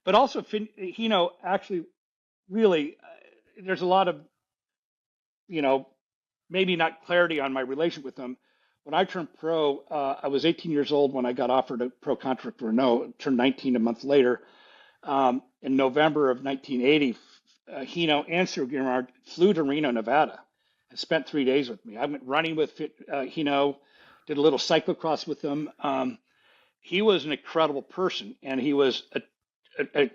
But also, Hinault actually really, there's a lot of, you know, maybe not clarity on my relation with him. When I turned pro, I was 18 years old when I got offered a pro contract with Renault. Turned 19 a month later. In November of 1980, Hinault and Cyril Guimard flew to Reno, Nevada, and spent 3 days with me. I went running with Hinault, did a little cyclocross with him. He was an incredible person, and he was a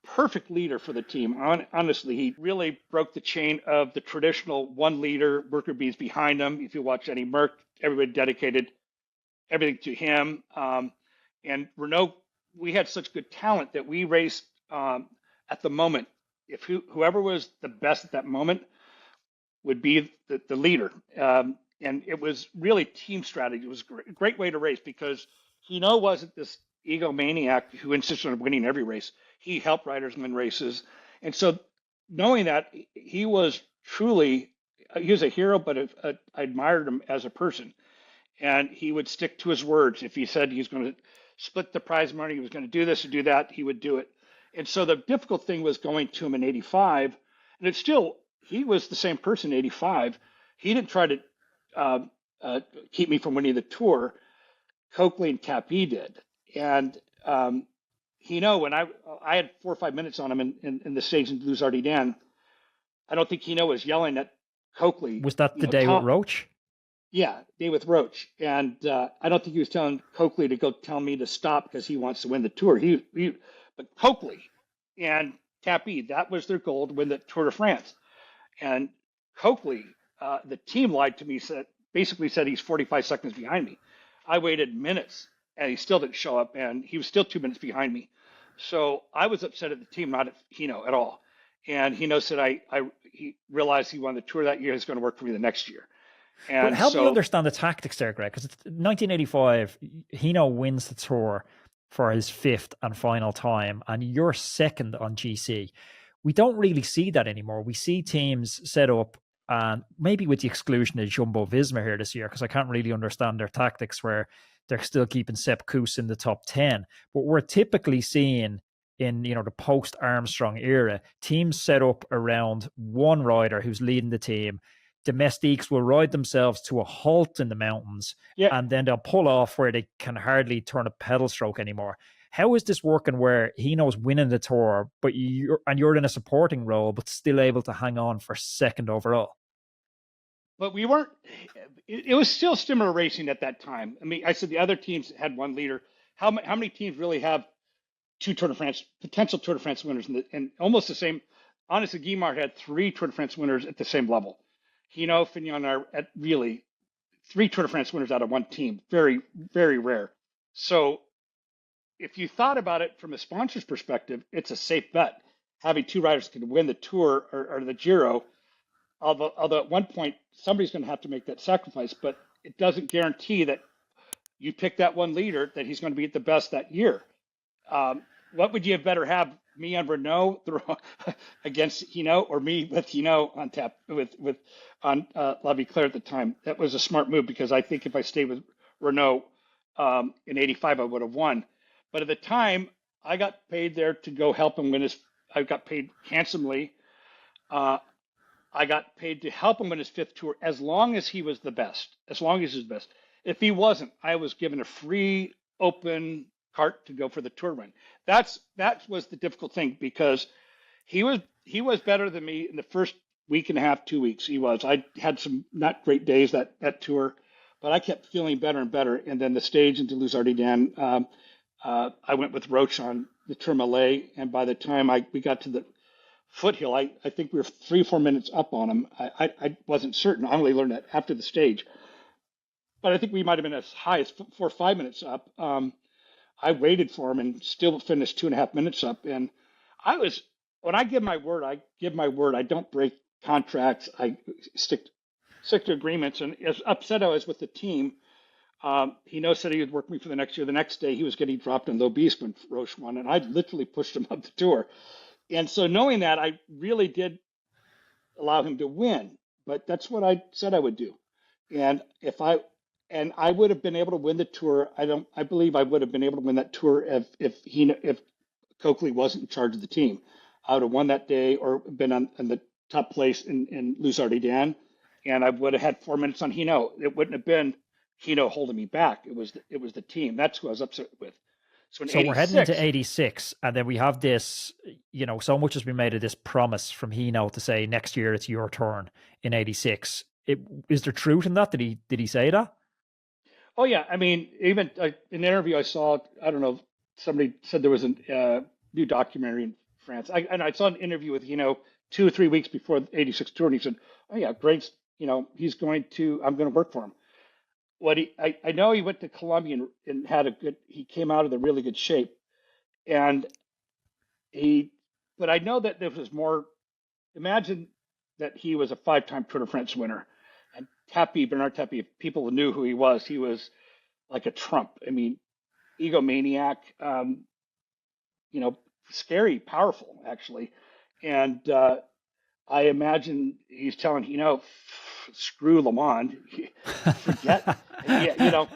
perfect leader for the team. Honestly, he really broke the chain of the traditional one leader, worker bees behind him. If you watch any Merck, everybody dedicated everything to him. And Renault, we had such good talent that we raced at the moment. If whoever was the best at that moment would be the leader. And it was really team strategy. It was a great way to race because Hinault wasn't this egomaniac who insisted on winning every race. He helped riders win races. And so knowing that, he was truly, he was a hero, but I admired him as a person. And he would stick to his words. If he said he's going to split the prize money, he was going to do this or do that, he would do it. And so the difficult thing was going to him in 85. And it's still, he was the same person in 85. He didn't try to keep me from winning the Tour. Coakley and Capie did. And Hinault, when I had 4 or 5 minutes on him in the stage in Les Ardennes, I don't think Hinault was yelling at Coakley. Was that the day with Roach? Yeah, day with Roach. And I don't think he was telling Coakley to go tell me to stop because he wants to win the Tour. But Coakley and Capie, that was their goal, to win the Tour de France. And Coakley, the team lied to me, basically said he's 45 seconds behind me. I waited minutes and he still didn't show up, and he was still 2 minutes behind me. So I was upset at the team, not at Hinault at all. And Hinault said he realized he won the Tour that year. He's going to work for me the next year. And but help me understand the tactics there, Greg, because 1985, Hinault wins the Tour for his 5th and final time, and you're second on GC. We don't really see that anymore. We see teams set up, and maybe with the exclusion of Jumbo Visma here this year, because I can't really understand their tactics where they're still keeping Sepp Kuss in the top 10. But we're typically seeing in the post Armstrong era, teams set up around one rider who's leading the team. Domestiques will ride themselves to a halt in the mountains, and then they'll pull off where they can hardly turn a pedal stroke anymore. How is this working where he knows winning the Tour, but you're in a supporting role, but still able to hang on for second overall? But we weren't. It was still similar racing at that time. I mean, I said the other teams had one leader. How many teams really have two Tour de France, potential Tour de France winners, and almost the same? Honestly, Guimard had 3 Tour de France winners at the same level. Hinault, Fignon are at really 3 Tour de France winners out of one team. Very, very rare. So if you thought about it from a sponsor's perspective, it's a safe bet. Having 2 riders can win the Tour or the Giro, although at one point somebody's going to have to make that sacrifice, but it doesn't guarantee that you pick that one leader that he's going to be at the best that year. What would you have better have, me on Renault against Hinault, or me with Hinault on tap on La Viclaire at the time? That was a smart move because I think if I stayed with Renault in '85, I would have won. But at the time, I got paid there to go help him win I got paid handsomely. I got paid to help him win his 5th Tour as long as he was the best. As long as he was the best. If he wasn't, I was given a free, open cart to go for the Tour win. That was the difficult thing because he was better than me in the first week and a half, 2 weeks. He was. I had some not great days that Tour, but I kept feeling better and better. And then the stage into Les Ardennes, I went with Roach on the Tourmalet, and by the time we got to the foothill, I think we were 3 or 4 minutes up on him. I wasn't certain. I only learned that after the stage, but I think we might have been as high as 4 or 5 minutes up. I waited for him and still finished 2.5 minutes up. And when I give my word, I give my word. I don't break contracts. I stick to agreements. And as upset I was with the team, Hinault said he would work me for the next year. The next day, he was getting dropped in L'Aubisque when Roche won, and I literally pushed him up the Tour. And so knowing that, I really did allow him to win. But that's what I said I would do. And I would have been able to win the Tour. I believe I would have been able to win that Tour if Coakley wasn't in charge of the team. I would have won that day or been on the top place in Luz RDMN, and I would have had 4 minutes on Hinault. It wouldn't have been Hinault holding me back. It was the team. That's who I was upset with. So in So we're heading into '86, 86, and then we have this, so much has been made of this promise from Hinault to say next year it's your turn in 86. Is there truth in that? Did he say that? oh yeah, I mean, even in an interview I saw, I don't know, somebody said there was a new documentary in France. And I saw an interview with 2 or 3 weeks before the '86 tour, and he said, "Oh yeah, Greg's, I'm going to work for him." I know he went to Colombia and had he came out of a really good shape, and he, but I know that there was more. Imagine that he was a five-time Tour de France winner, and Bernard Tapie, if people knew who he was like a Trump. I mean, egomaniac, scary, powerful, actually. And I imagine he's telling, screw LeMond, forget, yeah,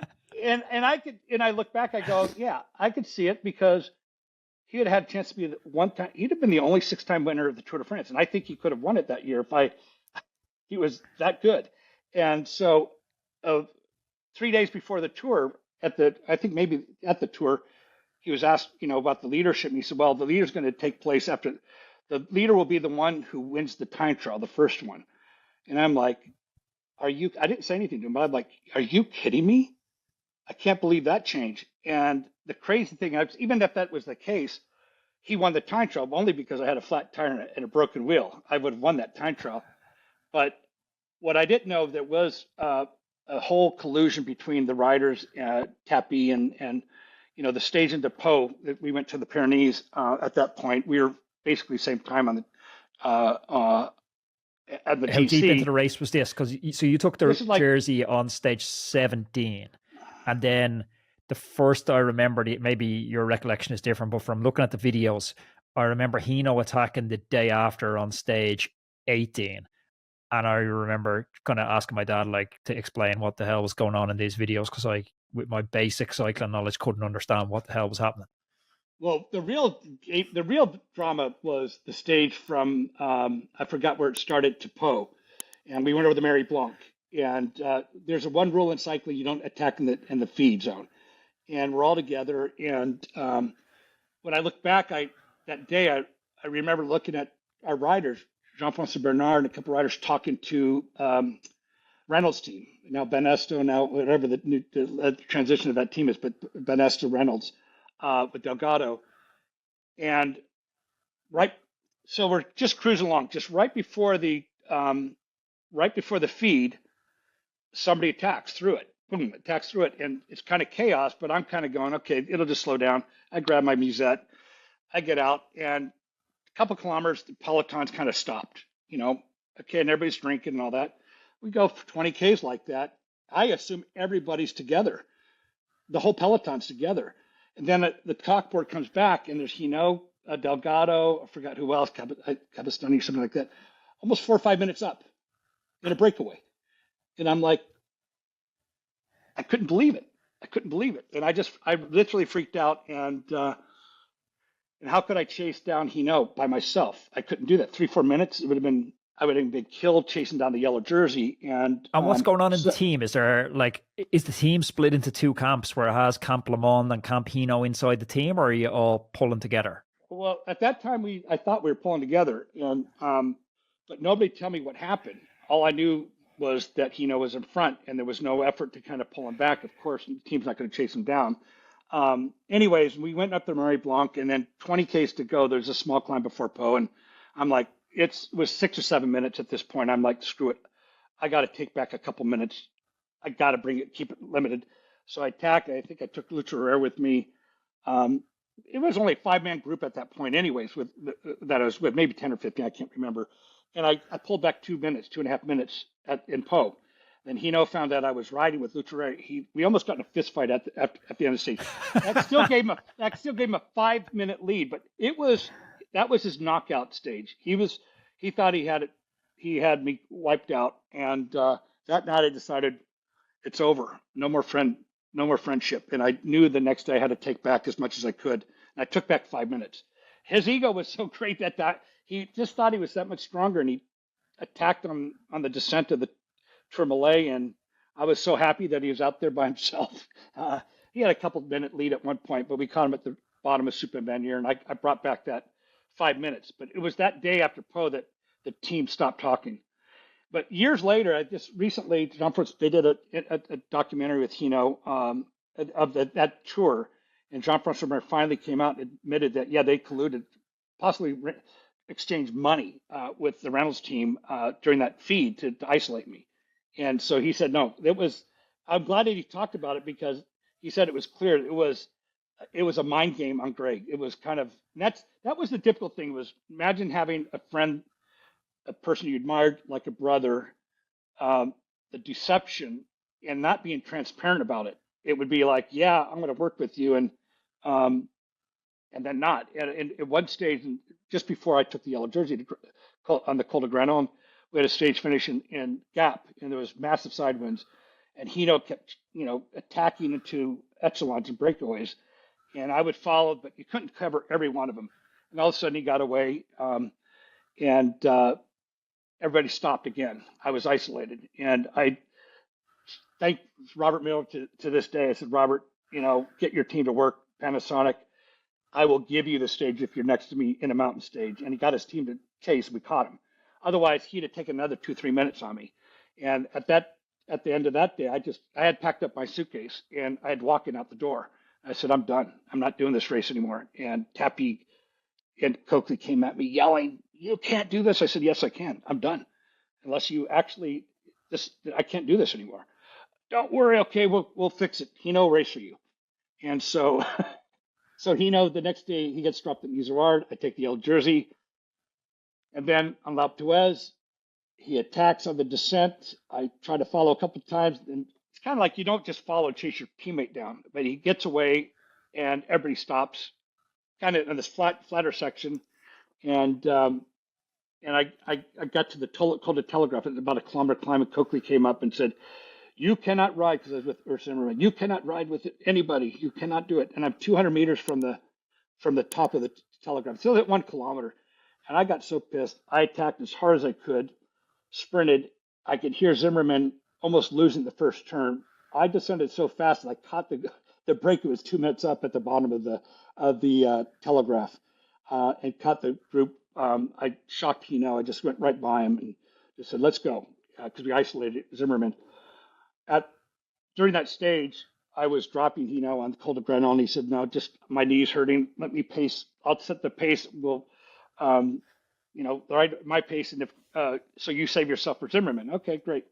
and I look back, I go, yeah, I could see it because he had a chance to be the one time, he'd have been the only six-time winner of the Tour de France. And I think he could have won it that year he was that good. And so 3 days before the tour, I think maybe at the tour, he was asked, about the leadership. And he said, well, the leader's going to take place after the leader will be the one who wins the time trial, the first one. And I'm like, I didn't say anything to him, but I'm like, are you kidding me? I can't believe that change. And the crazy thing, even if that was the case, he won the time trial only because I had a flat tire and a broken wheel. I would have won that time trial. But what I didn't know, there was a whole collusion between the riders, Tapie and the stage in Depot that we went to the Pyrenees at that point. We were basically same time on the at the How deep into GC. the race was this? Because you took the jersey on stage 17, and then the first I remember, maybe your recollection is different, but from looking at the videos, I remember Hinault attacking the day after on stage 18. And I remember kind of asking my dad to explain what the hell was going on in these videos, because with my basic cycling knowledge, couldn't understand what the hell was happening. Well, the real drama was the stage from I forgot where it started to Po, and we went over the Mary Blanc. And there's a one rule in cycling: you don't attack in the feed zone. And we're all together. And when I look back, that day I remember looking at our riders, Jean-François Bernard and a couple of riders talking to Reynolds' team. Now Ben Esto, now whatever the transition of that team is, but Ben Esto Reynolds with Delgado. And so we're just cruising along. Just right before the feed, somebody attacks through it. Boom, attacks through it, and it's kind of chaos. But I'm kind of going, okay, it'll just slow down. I grab my musette, I get out, and a couple kilometers, the peloton's kind of stopped. Okay, and everybody's drinking and all that. We go for 20 Ks like that. I assume everybody's together. The whole peloton's together. And then the talkboard comes back, and there's Delgado, I forgot who else, Cabestoni, something like that. Almost 4 or 5 minutes up in a breakaway. And I'm like, I couldn't believe it. And I literally freaked out. And how could I chase down Hinault by myself? I couldn't do that. 3-4 minutes, I would have been killed chasing down the yellow jersey. And what's going on in the team? Is there is the team split into two camps where it has Camp LeMond and Camp Hinault inside the team, or are you all pulling together? Well, at that time I thought we were pulling together, and but nobody told me what happened. All I knew was that Hinault was in front, and there was no effort to kind of pull him back. Of course, the team's not going to chase him down. Anyways, we went up the Mary Blanc, and then 20 Ks to go. There's a small climb before Po, and I'm like, it was 6 or 7 minutes at this point. I'm like, screw it. I got to take back a couple minutes. I got to keep it limited. So I attacked. I think I took Lucha Herrera with me. It was only a 5-man group at that point, anyways, that I was with, maybe 10 or 15, I can't remember. And I pulled back 2.5 minutes in Po. Then Hinault found out I was riding with Lucha Herrera. We almost got in a fist fight at the end of the stage. That still gave him a 5-minute lead, but that was his knockout stage. He thought he had me wiped out, and that night I decided it's over. No more friendship. And I knew the next day I had to take back as much as I could. And I took back 5 minutes. his ego was so great that he just thought he was that much stronger, and he attacked on the descent of the Tourmalet, and I was so happy that he was out there by himself. He had a couple-minute lead at one point, but we caught him at the bottom of Super-Vanier, and I brought back that 5 minutes. But it was that day after Pro that the team stopped talking. But years later, I just recently, they did a documentary with Hinault of that tour, and Jean-François finally came out and admitted that, yeah, they colluded, possibly exchanged money with the Reynolds team during that feed to isolate me. And so he said, no, I'm glad that he talked about it, because he said it was clear it was a mind game on Greg. It was kind of, that was the difficult thing, was imagine having a friend, a person you admired like a brother, the deception and not being transparent about it. It would be like, yeah, I'm going to work with you, and then not. And at one stage, just before I took the yellow jersey on the Col de Granon, we had a stage finish in Gap, and there was massive side winds, and Hinault kept, attacking into echelons and breakaways, and I would follow, but you couldn't cover every one of them. And all of a sudden, he got away, and everybody stopped again. I was isolated, and I thank Robert Miller to this day. I said, Robert, get your team to work, Panasonic. I will give you the stage if you're next to me in a mountain stage. And he got his team to chase. We caught him. Otherwise, he'd have taken another 2-3 minutes on me. And at the end of that day, I had packed up my suitcase, and I had walking out the door. I said, I'm done. I'm not doing this race anymore. And Tappy and Coakley came at me yelling, you can't do this. I said, yes, I can. I'm done. Unless you actually, I can't do this anymore. Don't worry. Okay, we'll fix it. Hinault race for you. And so Hinault, the next day, he gets dropped at Izoard. I take the yellow jersey. And then on L'Alpe d'Huez, he attacks on the descent. I try to follow a couple of times. And it's kind of like you don't just follow and chase your teammate down, but he gets away and everybody stops kind of in this flatter section. And I got to the Col de Telegraph, and about a kilometer climb, and Coakley came up and said, you cannot ride, because I was with Urs Zimmerman. You cannot ride with anybody. You cannot do it. And I'm 200 meters from the top of the Telegraph. Still at 1 kilometer. And I got so pissed. I attacked as hard as I could, sprinted. I could hear Zimmerman almost losing the first turn. I descended so fast that I caught the break. It was 2 minutes up at the bottom of the Telegraph, and caught the group. I shocked Hinault. I just went right by him and just said, let's go, because we isolated Zimmerman. During that stage, I was dropping Hinault on the Col de Granon. He said, no, just my knee's hurting. Let me pace. I'll set the pace. We'll, ride my pace. And so you save yourself for Zimmerman. Okay, great.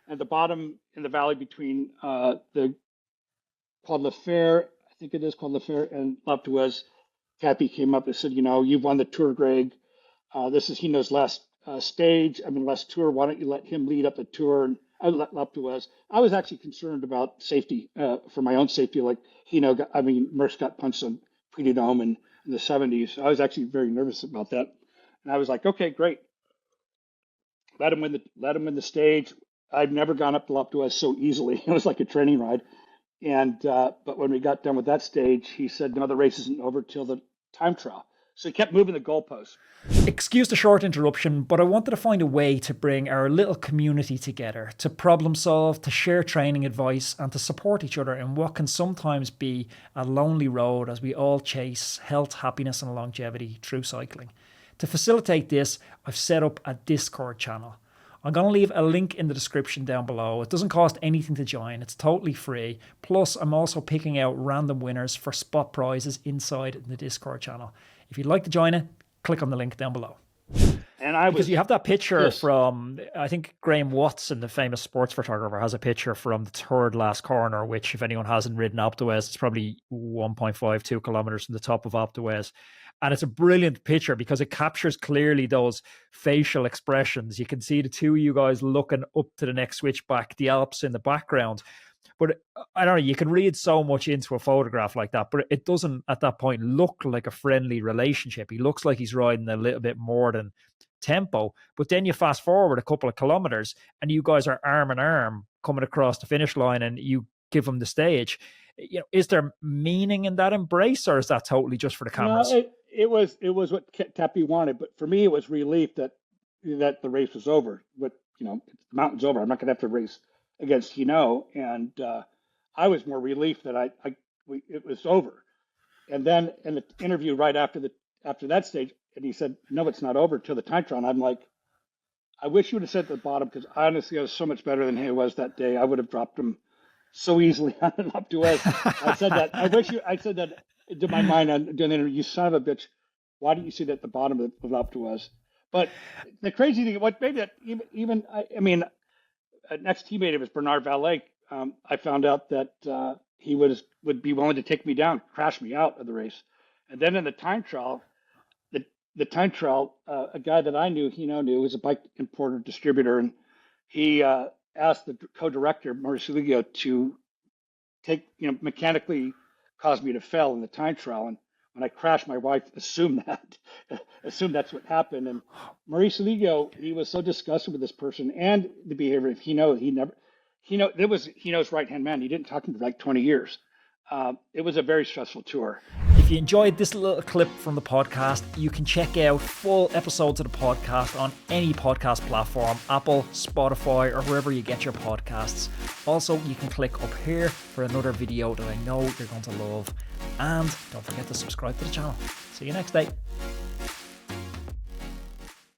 At the bottom in the valley between the Col de Fer, I think it is Col de Fer, and L'Alpe d'Huez, Cappy came up and said, you've won the Tour, Greg. This is Hinault's last last tour. Why don't you let him lead up the Tour? And L'Alpe d'Huez. I was actually concerned about safety, for my own safety. Like Merckx got punched on Puy de Dôme in the 70s. I was actually very nervous about that. And I was like, okay, great. Let him win the stage. I've never gone up to L'Alpe d'Huez so easily. It was like a training ride. And but when we got done with that stage, he said, no, the race isn't over till the time trial. So he kept moving the goalposts. Excuse the short interruption, but I wanted to find a way to bring our little community together, to problem solve, to share training advice, and to support each other in what can sometimes be a lonely road as we all chase health, happiness, and longevity through cycling. To facilitate this, I've set up a Discord channel. I'm going to leave a link in the description down below. It doesn't cost anything to join. It's totally free. Plus, I'm also picking out random winners for spot prizes inside the Discord channel. If you'd like to join it, click on the link down below. Because you have that picture from, I think Graham Watson, the famous sports photographer, has a picture from the third last corner, which if anyone hasn't ridden Alpe d'Huez, it's probably 1.52 kilometers from the top of Alpe d'Huez. And it's a brilliant picture because it captures clearly those facial expressions. You can see the two of you guys looking up to the next switchback, the Alps in the background. But I don't know, you can read so much into a photograph like that, but it doesn't at that point look like a friendly relationship. He looks like he's riding a little bit more than tempo. But then you fast forward a couple of kilometers and you guys are arm in arm coming across the finish line and you give him the stage. Is there meaning in that embrace, or is that totally just for the cameras? No, it was what Hincapie wanted, but for me, it was relief that the race was over. But the mountain's over. I'm not going to have to race against Hinault, and I was more relieved that it was over. And then in the interview right after that stage, and he said, "No, it's not over till the time trial." And I'm like, I wish you would have said at the bottom, because honestly, I was so much better than he was that day. I would have dropped him so easily on an up to us. I said that. I said that into my mind on doing the interview. You son of a bitch! Why didn't you see that at the bottom of up to us? But the crazy thing, what made that even I mean, an ex teammate of his, Bernard Valet, I found out that he would be willing to take me down, crash me out of the race, and then in the time trial. The time trial, a guy that I knew, knew, was a bike importer distributor, and he asked the co-director Maurice Ligio to mechanically cause me to fail in the time trial. And when I crashed, my wife assumed that's what happened. And Maurice Ligio, he was so disgusted with this person and the behavior of Hinault. It was Hinault's right-hand man. He didn't talk to him for like 20 years. It was a very stressful tour. If you enjoyed this little clip from the podcast, you can check out full episodes of the podcast on any podcast platform, Apple, Spotify, or wherever you get your podcasts. Also, you can click up here for another video that I know you're going to love. And don't forget to subscribe to the channel. See you next day.